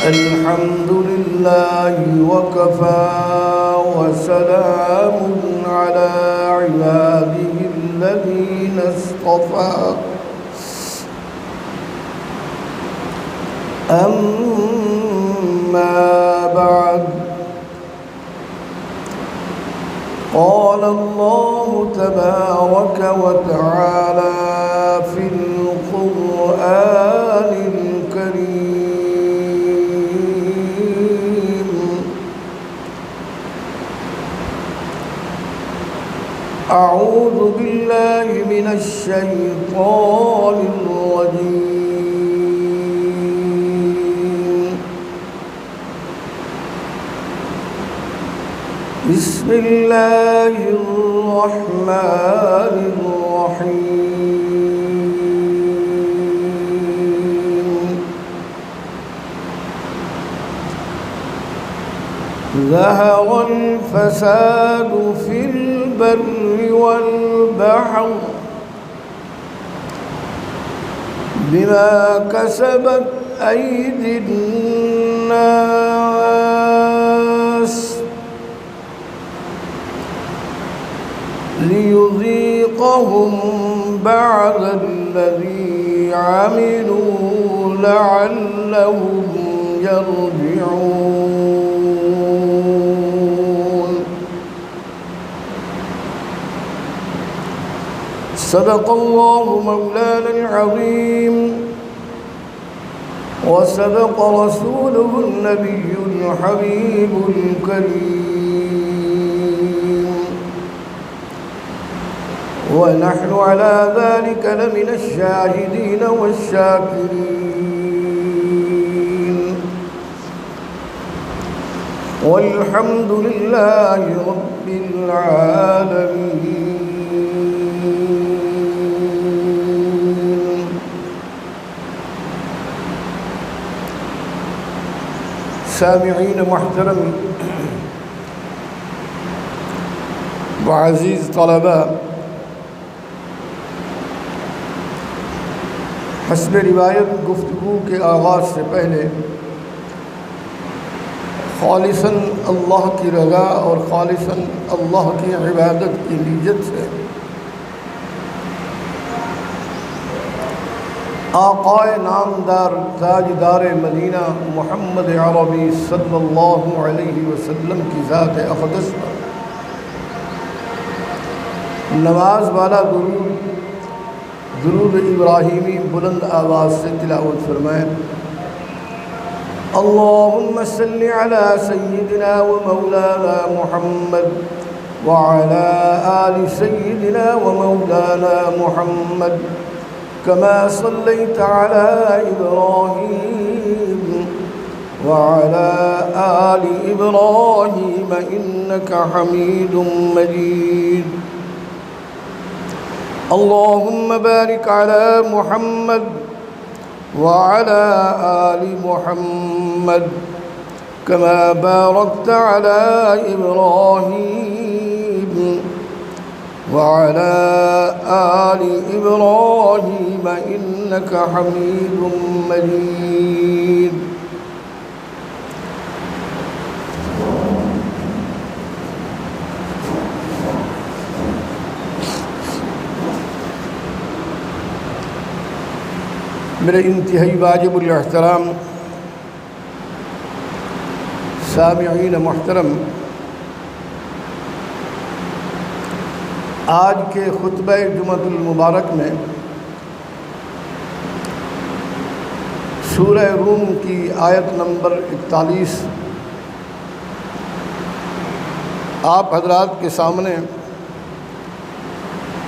الحمد لله وكفى وسلام على عباده الذين اصطفى أما بعد قال الله تبارك وتعالى في القرآن الكريم: أعوذ بالله من الشيطان الرجيم. بسم الله الرحمن الرحيم. ظهر الفساد في البر والبحر بما كسبت أيدي الناس ليذيقهم بعد الذي عملوا لعلهم يرجعون. صدق الله مولانا العظيم وصدق رسوله النبي الحبيب الكريم، ونحن على ذلك لمن الشاهدين والشاكرين، والحمد لله رب العالمين. سامعین محترم وعزیز طلبہ، حسب روایت گفتگو کے آغاز سے پہلے خالصاً اللہ کی رضا اور خالصاً اللہ کی عبادت کی نیت سے آقائے نامدار تاجدار مدینہ محمد عربی صلی اللہ علیہ وسلم کی ذات اقدس پر نماز والا درود ابراہیمی بلند آواز سے تلاوت فرمائیں. اللہم صل علی سیدنا و مولانا محمد وعلى آل سيدنا ومولانا محمد كما صليت على إبراهيم وعلى آل إبراهيم إنك حميد مجيد. اللهم بارك على محمد وعلى آل محمد كما باركت على إبراهيم وعلى آل إبراهيم إنك حميد مجيد. میرے انتہائی واجب الاحترام سامعین محترم، آج کے خطبہ جمعۃ المبارک میں سورہ روم کی آیت نمبر 41 آپ حضرات کے سامنے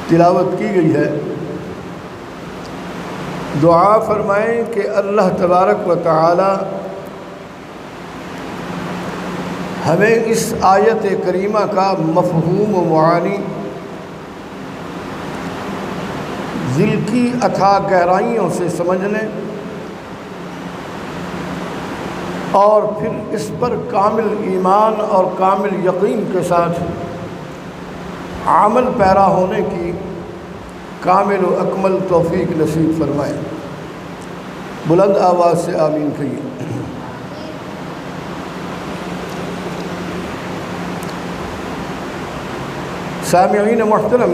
تلاوت کی گئی ہے. دعا فرمائیں کہ اللہ تبارک و تعالی ہمیں اس آیت کریمہ کا مفہوم و معانی دل کی اتھاہ گہرائیوں سے سمجھنے اور پھر اس پر کامل ایمان اور کامل یقین کے ساتھ عمل پیرا ہونے کی کامل و اکمل توفیق نصیب فرمائے۔ بلند آواز سے آمین کہیے۔ سامعین محترم،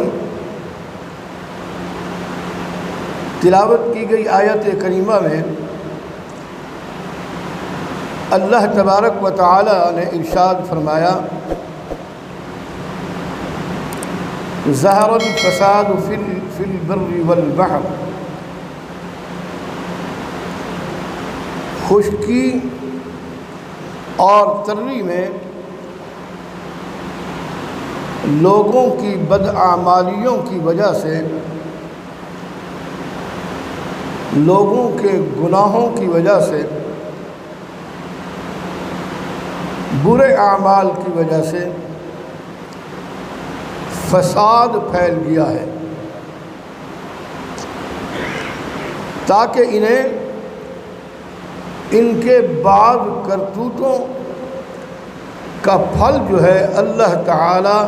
تلاوت کی گئی آیت کریمہ میں اللہ تبارک و تعالی نے ارشاد فرمایا، ظہر الفساد فی البر والبحر، خشکی اور تری میں لوگوں کی بداعمالیوں کی وجہ سے، لوگوں کے گناہوں کی وجہ سے، برے اعمال کی وجہ سے فساد پھیل گیا ہے، تاکہ انہیں ان کے بعض کرتوتوں کا پھل جو ہے اللہ تعالی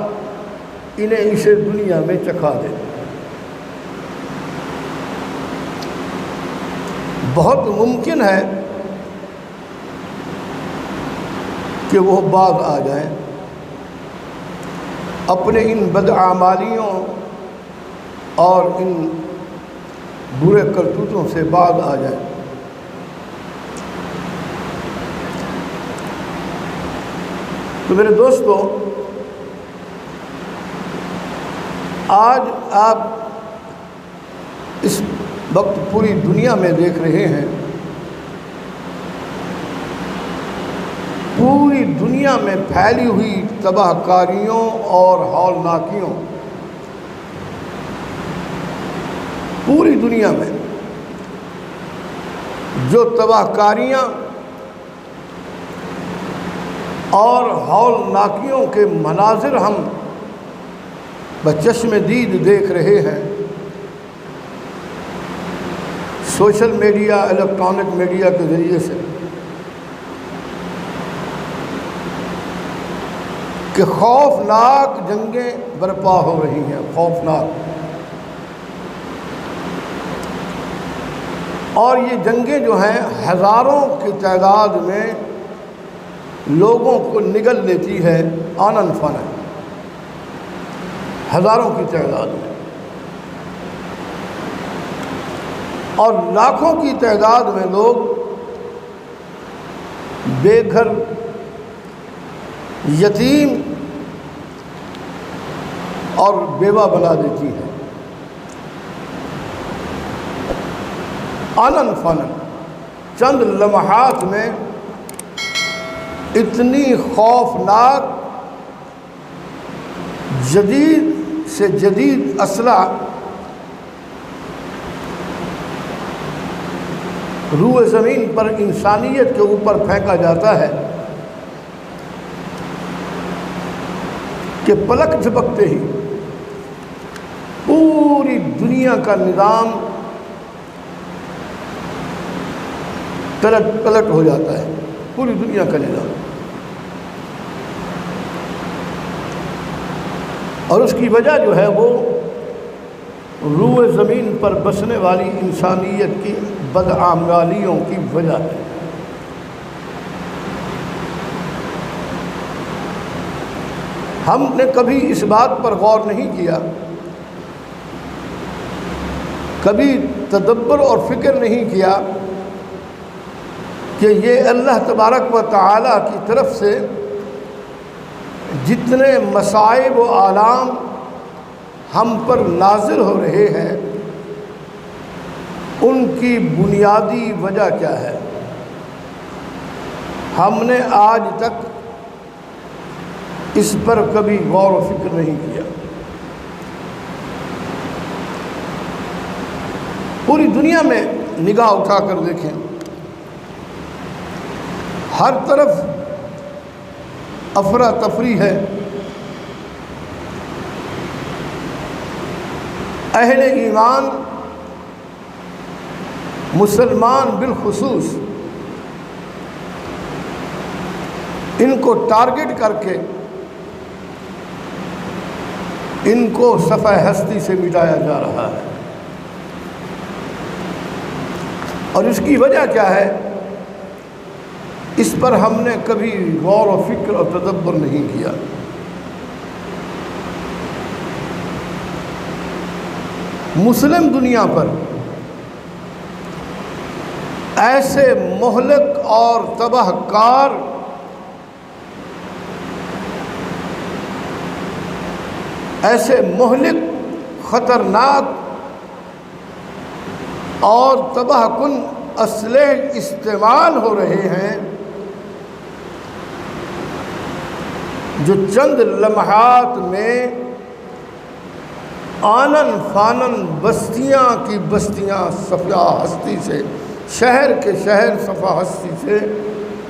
انہیں اسے دنیا میں چکھا دے۔ بہت ممکن ہے کہ وہ باز آ جائیں، اپنے ان بداعمالیوں اور ان برے کرتوتوں سے باز آ جائیں۔ تو میرے دوستو، آج آپ اس وقت پوری دنیا میں دیکھ رہے ہیں، پوری دنیا میں پھیلی ہوئی تباہ کاریوں اور ہولناکیوں، پوری دنیا میں جو تباہ کاریاں اور ہولناکیوں کے مناظر ہم بچشم دید دیکھ رہے ہیں، سوشل میڈیا، الیکٹرانک میڈیا کے ذریعے سے، کہ خوفناک جنگیں برپا ہو رہی ہیں، خوفناک۔ اور یہ جنگیں جو ہیں ہزاروں کی تعداد میں لوگوں کو نگل لیتی ہے آنن فانن، ہزاروں کی تعداد میں، اور لاکھوں کی تعداد میں لوگ بے گھر، یتیم اور بیوہ بنا دیتی ہے، آنن فانن۔ چند لمحات میں اتنی خوفناک جدید سے جدید اسلحہ روئے زمین پر انسانیت کے اوپر پھینکا جاتا ہے کہ پلک جھپکتے ہی پوری دنیا کا نظام پلٹ ہو جاتا ہے، پوری دنیا کا نظام۔ اور اس کی وجہ جو ہے وہ روئے زمین پر بسنے والی انسانیت کی بدعمالیوں کی وجہ ہے۔ ہم نے کبھی اس بات پر غور نہیں کیا، کبھی تدبر اور فکر نہیں کیا کہ یہ اللہ تبارک و تعالی کی طرف سے جتنے مصائب و آلام ہم پر نازل ہو رہے ہیں، ان کی بنیادی وجہ کیا ہے؟ ہم نے آج تک اس پر کبھی غور و فکر نہیں کیا۔ پوری دنیا میں نگاہ اٹھا کر دیکھیں، ہر طرف افراتفری ہے، اہل ایمان مسلمان بالخصوص ان کو ٹارگٹ کر کے ان کو صفحہ ہستی سے مٹایا جا رہا ہے۔ اور اس کی وجہ کیا ہے؟ اس پر ہم نے کبھی غور و فکر اور تدبر نہیں کیا۔ مسلم دنیا پر ایسے مہلک اور تباہ کار ایسے مہلک، خطرناک اور تباہ کن اسلحے استعمال ہو رہے ہیں جو چند لمحات میں آنن فانن بستیاں کی بستیاں صفحہ ہستی سے، شہر کے شہر صفحہ ہستی سے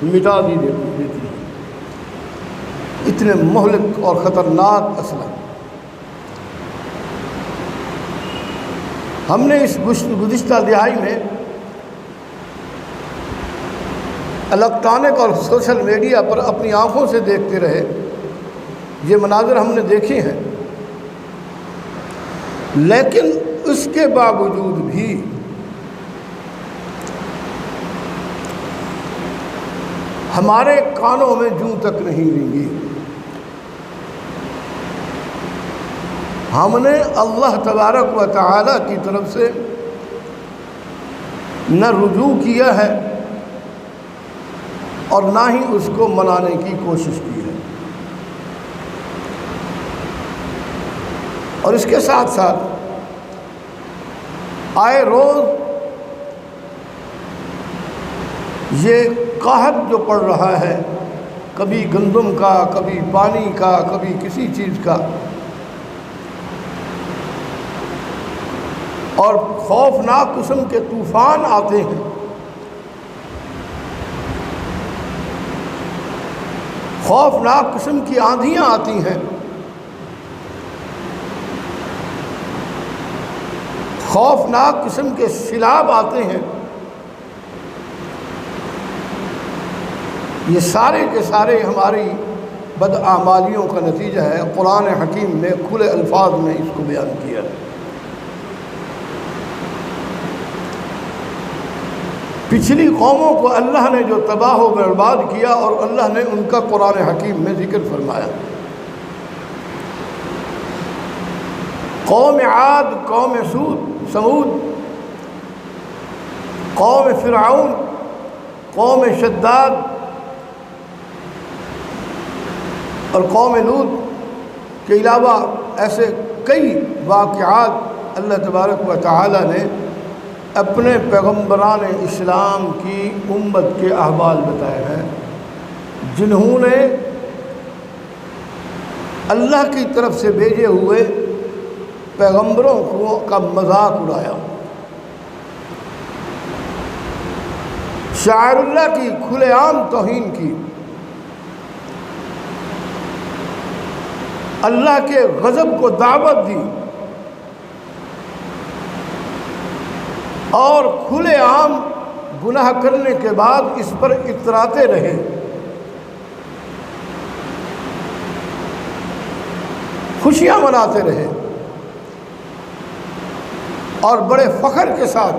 مٹا دی دیتی ہیں۔ اتنے مہلک اور خطرناک اسلحے ہم نے اس گزشتہ دہائی میں الیکٹرانک اور سوشل میڈیا پر اپنی آنکھوں سے دیکھتے رہے، یہ مناظر ہم نے دیکھے ہیں، لیکن اس کے باوجود بھی ہمارے کانوں میں جوں تک نہیں رینگی۔ ہم نے اللہ تبارک و تعالی کی طرف سے نہ رجوع کیا ہے اور نہ ہی اس کو منانے کی کوشش کی ہے۔ اور اس کے ساتھ ساتھ آئے روز یہ قحط جو پڑ رہا ہے، کبھی گندم کا، کبھی پانی کا، کبھی کسی چیز کا، اور خوفناک قسم کے طوفان آتے ہیں، خوفناک قسم کی آندھیاں آتی ہیں، خوفناک قسم کے سیلاب آتے ہیں، یہ سارے کے سارے ہماری بدعمالیوں کا نتیجہ ہے۔ قرآن حکیم نے کھلے الفاظ میں اس کو بیان کیا ہے۔ پچھلی قوموں کو اللہ نے جو تباہ و برباد کیا اور اللہ نے ان کا قرآن حکیم میں ذکر فرمایا۔ قوم عاد، قوم سمود، قوم فرعون، قوم شداد اور قوم لوط کے علاوہ ایسے کئی واقعات اللہ تبارک و تعالی نے اپنے پیغمبران اسلام کی امت کے احوال بتائے ہیں، جنہوں نے اللہ کی طرف سے بھیجے ہوئے پیغمبروں کا مذاق اڑایا، شاعر اللہ کی کھلے عام توہین کی، اللہ کے غضب کو دعوت دی اور کھلے عام گناہ کرنے کے بعد اس پر اتراتے رہے۔ خوشیاں مناتے رہے اور بڑے فخر کے ساتھ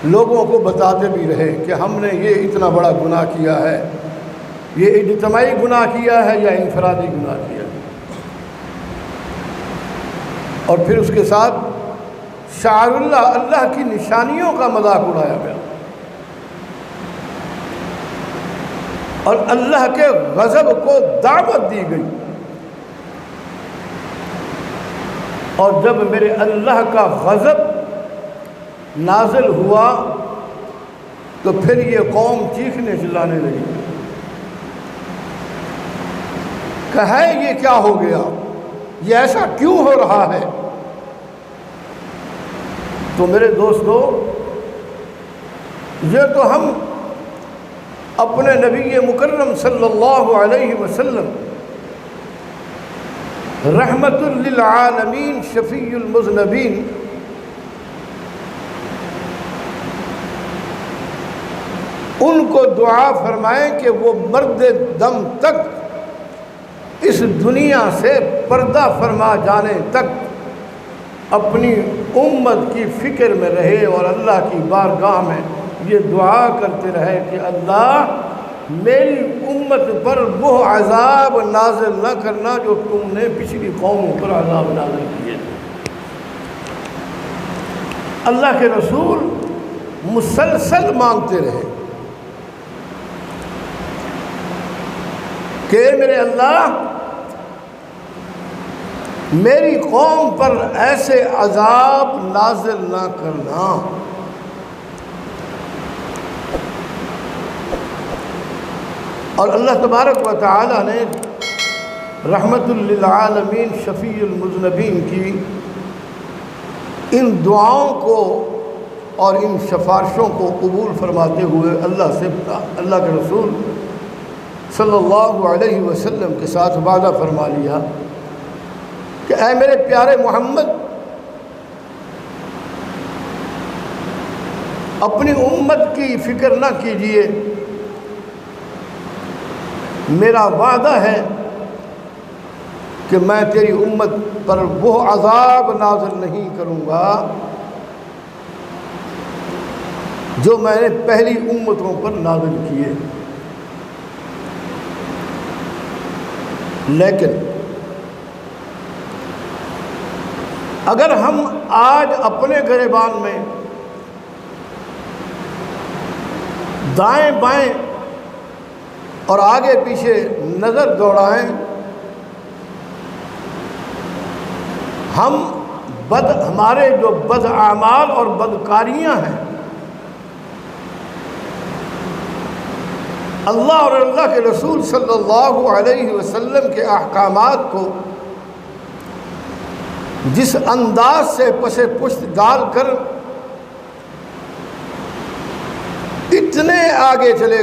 لوگوں کو بتاتے بھی رہے کہ ہم نے یہ اتنا بڑا گناہ کیا ہے، یہ اجتماعی گناہ کیا ہے یا انفرادی گناہ کیا ہے۔ اور پھر اس کے ساتھ شعائر اللہ، اللہ کی نشانیوں کا مذاق اڑایا گیا اور اللہ کے غضب کو دعوت دی گئی۔ اور جب میرے اللہ کا غضب نازل ہوا تو پھر یہ قوم چیخنے چلانے لگی کہ ہے یہ کیا ہو گیا، یہ ایسا کیوں ہو رہا ہے؟ تو میرے دوستو، یہ تو ہم اپنے نبی مکرم صلی اللہ علیہ وسلم رحمت للعالمین شفیع المذنبین ان کو دعا فرمائیں کہ وہ مرد دم تک اس دنیا سے پردہ فرما جانے تک اپنی امت کی فکر میں رہے اور اللہ کی بارگاہ میں یہ دعا کرتے رہے کہ اللہ میری امت پر وہ عذاب نازل نہ کرنا جو تم نے پچھلی قوموں پر عذاب نازل کیے تھے۔ اللہ کے رسول مسلسل مانگتے رہے کہ میرے اللہ میری قوم پر ایسے عذاب نازل نہ کرنا۔ اور اللہ تبارک و تعالی نے رحمت للعالمین شفیع المذنبین کی ان دعاؤں کو اور ان سفارشوں کو قبول فرماتے ہوئے اللہ کے رسول صلی اللہ علیہ وسلم کے ساتھ وعدہ فرما لیا کہ اے میرے پیارے محمد، اپنی امت کی فکر نہ کیجیے، میرا وعدہ ہے کہ میں تیری امت پر وہ عذاب نازل نہیں کروں گا جو میں نے پہلی امتوں پر نازل کیے۔ لیکن اگر ہم آج اپنے گریبان میں دائیں بائیں اور آگے پیچھے نظر دوڑائیں، ہمارے جو بد اعمال اور بدکاریاں ہیں، اللہ اور اللہ کے رسول صلی اللہ علیہ وسلم کے احکامات کو جس انداز سے پس پشت ڈال کر اتنے آگے چلے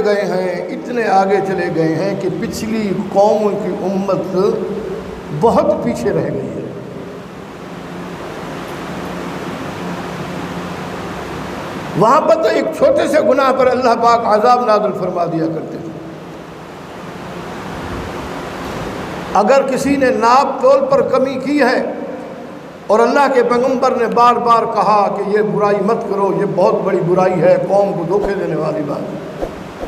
گئے ہیں کہ پچھلی قوم کی امت بہت پیچھے رہ گئی ہے۔ وہاں پر تو ایک چھوٹے سے گناہ پر اللہ پاک عذاب نازل فرما دیا کرتے تھے۔ اگر کسی نے ناپ تول پر کمی کی ہے اور اللہ کے پیغمبر نے بار بار کہا کہ یہ برائی مت کرو، یہ بہت بڑی برائی ہے، قوم کو دھوکے دینے والی بات ہے،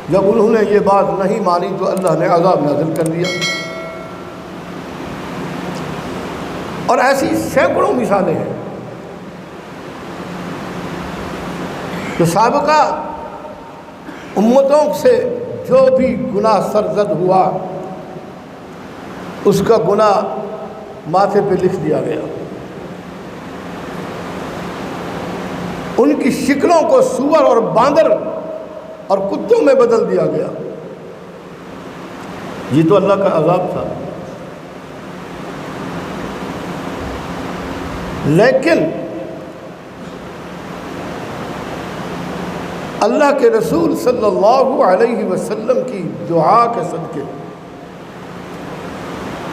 جب انہوں نے یہ بات نہیں مانی تو اللہ نے عذاب نازل کر دیا۔ اور ایسی سینکڑوں مثالیں ہیں کہ سابقہ امتوں سے جو بھی گناہ سرزد ہوا اس کا گناہ ماتھے پہ لکھ دیا گیا، ان کی شکلوں کو سور اور باندر اور کتوں میں بدل دیا گیا۔ یہ تو اللہ کا عذاب تھا۔ لیکن اللہ کے رسول صلی اللہ علیہ وسلم کی دعا کے صدقے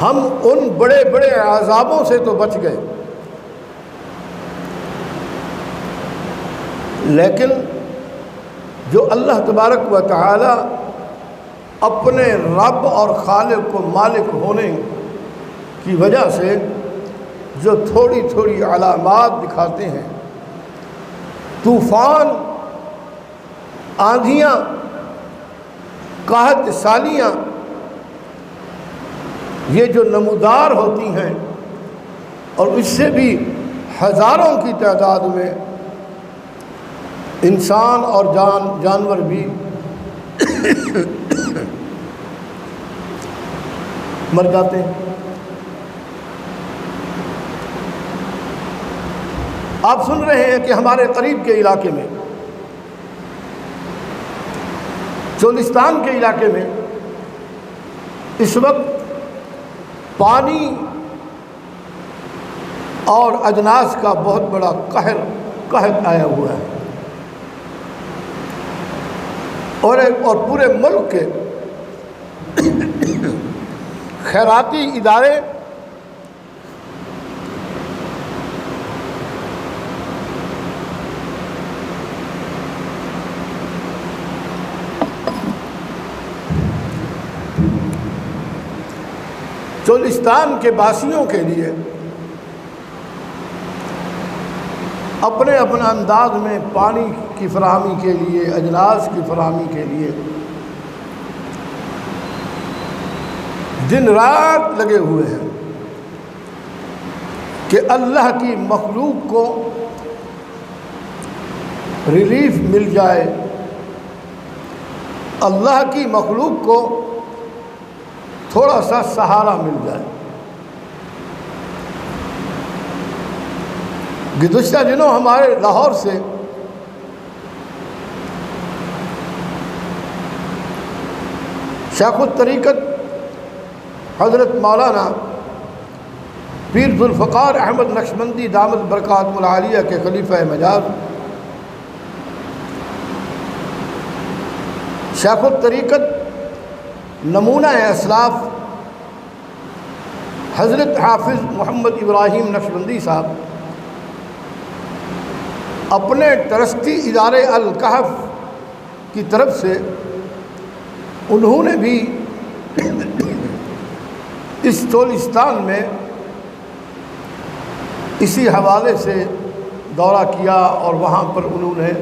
ہم ان بڑے بڑے عذابوں سے تو بچ گئے، لیکن جو اللہ تبارک و تعالی اپنے رب اور خالق و مالک ہونے کی وجہ سے جو تھوڑی تھوڑی علامات دکھاتے ہیں، طوفان، آندھیاں، قحط سالیاں، یہ جو نمودار ہوتی ہیں اور اس سے بھی ہزاروں کی تعداد میں انسان اور جانور بھی مر جاتے ہیں۔ آپ سن رہے ہیں کہ ہمارے قریب کے علاقے میں، چولستان کے علاقے میں اس وقت پانی اور اجناس کا بہت بڑا قحط آیا ہوا ہے، اور پورے ملک کے خیراتی ادارے چولستان کے باسیوں کے لیے اپنے اپنے انداز میں پانی کی فراہمی کے لیے، اجناس کی فراہمی کے لیے دن رات لگے ہوئے ہیں کہ اللہ کی مخلوق کو ریلیف مل جائے، اللہ کی مخلوق کو تھوڑا سا سہارا مل جائے۔ گزشتہ دنوں ہمارے لاہور سے شیخ الطریقت حضرت مولانا پیر ذوالفقار احمد نقشبندی دامت برکاتہ العالیہ کے خلیفہ مجاز شیخ الطریقت نمونہ اسلاف حضرت حافظ محمد ابراہیم نقشبندی صاحب اپنے ٹرسٹی ادارے الکہف کی طرف سے انہوں نے بھی اس چولستان میں اسی حوالے سے دورہ کیا اور وہاں پر انہوں نے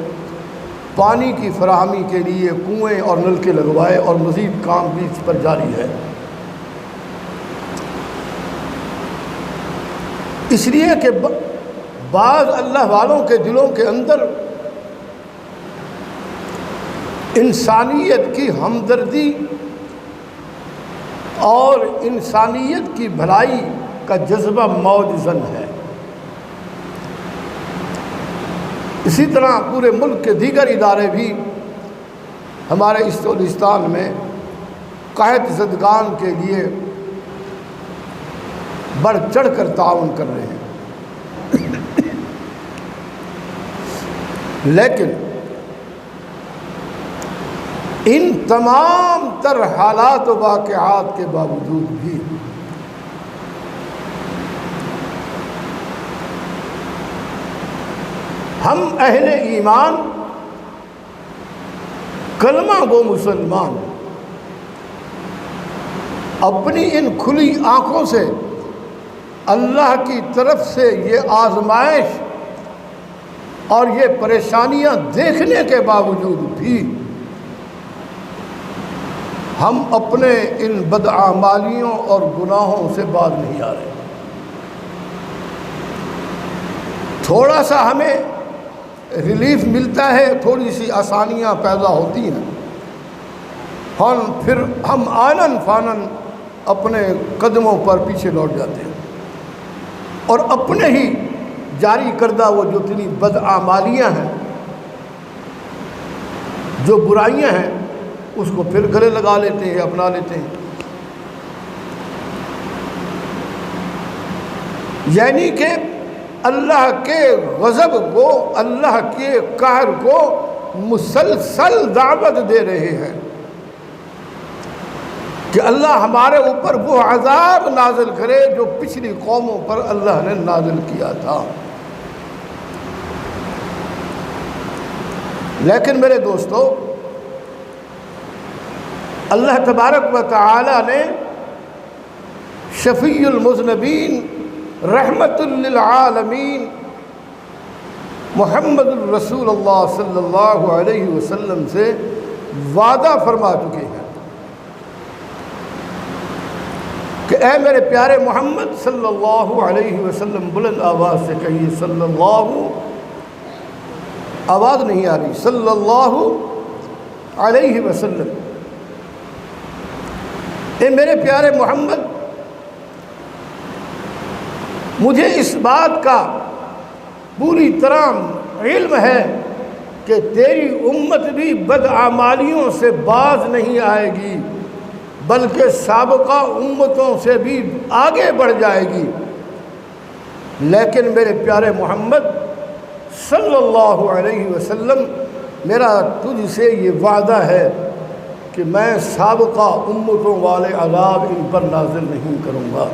پانی کی فراہمی کے لیے کنویں اور نلکے لگوائے اور مزید کام بھی اس پر جاری ہے۔ اس لیے کہ بعض اللہ والوں کے دلوں کے اندر انسانیت کی ہمدردی اور انسانیت کی بھلائی کا جذبہ موج زن ہے۔ اسی طرح پورے ملک کے دیگر ادارے بھی ہمارے اس چولستان میں قحط زدگان کے لیے بڑھ چڑھ کر تعاون کر رہے ہیں، لیکن ان تمام تر حالات و واقعات کے باوجود بھی ہم اہل ایمان کلمہ گو مسلمان اپنی ان کھلی آنکھوں سے اللہ کی طرف سے یہ آزمائش اور یہ پریشانیاں دیکھنے کے باوجود بھی ہم اپنے ان بدعمالیوں اور گناہوں سے باز نہیں آ رہے۔ تھوڑا سا ہمیں ریلیف ملتا ہے، تھوڑی سی آسانیاں پیدا ہوتی ہیں، پھر ہم آنن فانن اپنے قدموں پر پیچھے لوٹ جاتے ہیں اور اپنے ہی جاری کردہ وہ جو اتنی بدعمالیاں ہیں، جو برائیاں ہیں، اس کو پھر گلے لگا لیتے ہیں، اپنا لیتے ہیں۔ یعنی کہ اللہ کے غضب کو، اللہ کے قہر کو مسلسل دعوت دے رہے ہیں کہ اللہ ہمارے اوپر وہ عذاب نازل کرے جو پچھلی قوموں پر اللہ نے نازل کیا تھا۔ لیکن میرے دوستو، اللہ تبارک و تعالی نے شفیع المذنبین رحمت للعالمین محمد الرسول اللہ صلی اللہ علیہ وسلم سے وعدہ فرما چکے ہیں کہ اے میرے پیارے محمد صلی اللہ علیہ وسلم، بلند آواز سے کہیے صلی اللہ، آواز نہیں آ رہی، صلی اللہ علیہ وسلم، اے میرے پیارے محمد، مجھے اس بات کا پوری طرح علم ہے کہ تیری امت بھی بدعمالیوں سے باز نہیں آئے گی، بلکہ سابقہ امتوں سے بھی آگے بڑھ جائے گی۔ لیکن میرے پیارے محمد صلی اللہ علیہ وسلم، میرا تجھ سے یہ وعدہ ہے کہ میں سابقہ امتوں والے عذاب ان پر نازل نہیں کروں گا۔